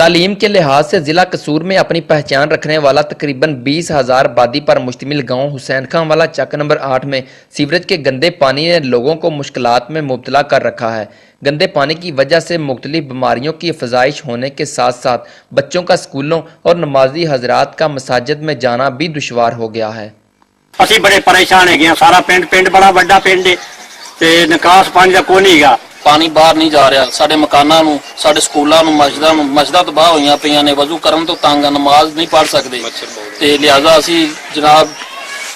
तालीम के लिहाज से जिला कसूर में अपनी पहचान रखने वाला तकरीबन 20,000 आबादी पर मुश्तमिल गांव हुसैन खां वाला चक नंबर 8 में सीवरेज के गंदे पानी ने लोगों को मुश्किलात में मुब्तला कर रखा है। गंदे पानी की वजह से मुख्तलिफ बीमारियों की अफजाइश होने के साथ साथ बच्चों का स्कूलों और नमाजी हजरात का मसाजिद में जाना भी दुश्वार हो गया है। असी बड़े परेशान है, सारा पिंड बड़ा वड्डा पिंड है ते निकास पानी का कोई नहीं गा। पानी बाहर नहीं जा रहा, साढ़े मकाना नूं, साढ़े स्कूलों नूं, मस्जिदां तो बाहर होईयां पईयां ने, वजू करन तो तंग नमाज नहीं पढ़ सकते ते लिहाजा असी जनाब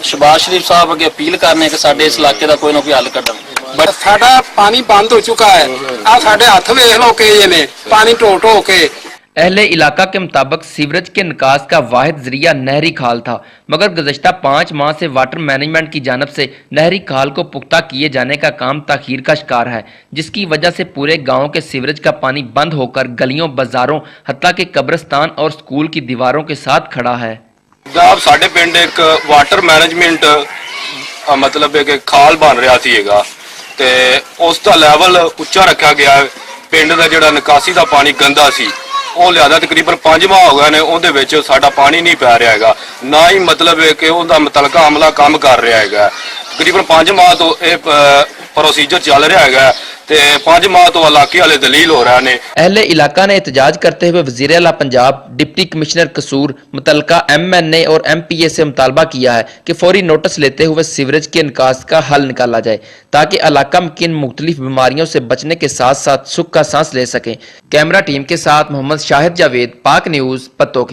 शहबाज शरीफ साहब अगे अपील करने कि साडे इस इलाके का कोई ना कोई हल कढन। बट साडा पानी बंद हो चुका है, आ साडे हथ वेख लो कि ये ने पानी ढो के। अहले इलाका के मुताबिक सीवरेज के निकास का वाहिद जरिया नहरी खाल था, मगर गुज़श्ता 5 माह से वाटर मैनेजमेंट की जानब से नहरी खाल को पुख्ता किए जाने का काम ताखीर का शिकार है, जिसकी वजह से पूरे गांव के सीवरेज का पानी बंद होकर गलियों, बाजारों, हत्ता के कब्रिस्तान और स्कूल की दीवारों के साथ खड़ा है। जनाब साडे पिंड एक वाटर मैनेजमेंट मतलब एक खाल बन रहा सीगा ते उसका लैवल उच्चा रखा गया। पिंड का जिहड़ा निकासी का पानी गंदा सी, ਉਹ ਲਿਆਦਾ ਤਕਰੀਬਨ 5 ਮਾਹ ਹੋ ਗਏ ਨੇ, ਉਹਦੇ ਵਿੱਚ ਸਾਡਾ ਪਾਣੀ ਨਹੀਂ ਪੈ ਰਿਹਾ ਹੈਗਾ, ਨਾ ਹੀ ਮਤਲਬ ਹੈ ਕਿ ਉਹਦਾ ਮੁਤਲਕਾ ਅਮਲਾ ਕੰਮ ਕਰ ਰਿਹਾ ਹੈਗਾ। ਤਕਰੀਬਨ 5 ਮਾਹ ਤੋਂ ਇਹ प्रोसीजर चल रहा है ते 5 माह तो इलाके वाले दलील हो रहे हैं। अहले इलाका ने एहतजाज करते हुए वज़ीर आला पंजाब, डिप्टी कमिश्नर कसूर, मुतलका MNA और MPA से मुतालबा किया है कि फौरी नोटिस लेते हुए सीवरेज के निकास का हल निकाला जाए ताकि इलाका में किन मुख्तलिफ बीमारियों से बचने के साथ साथ सुख का सांस ले सकें। कैमरा टीम के साथ मोहम्मद शाहिद जावेद, पाक न्यूज़, पत्तोकी।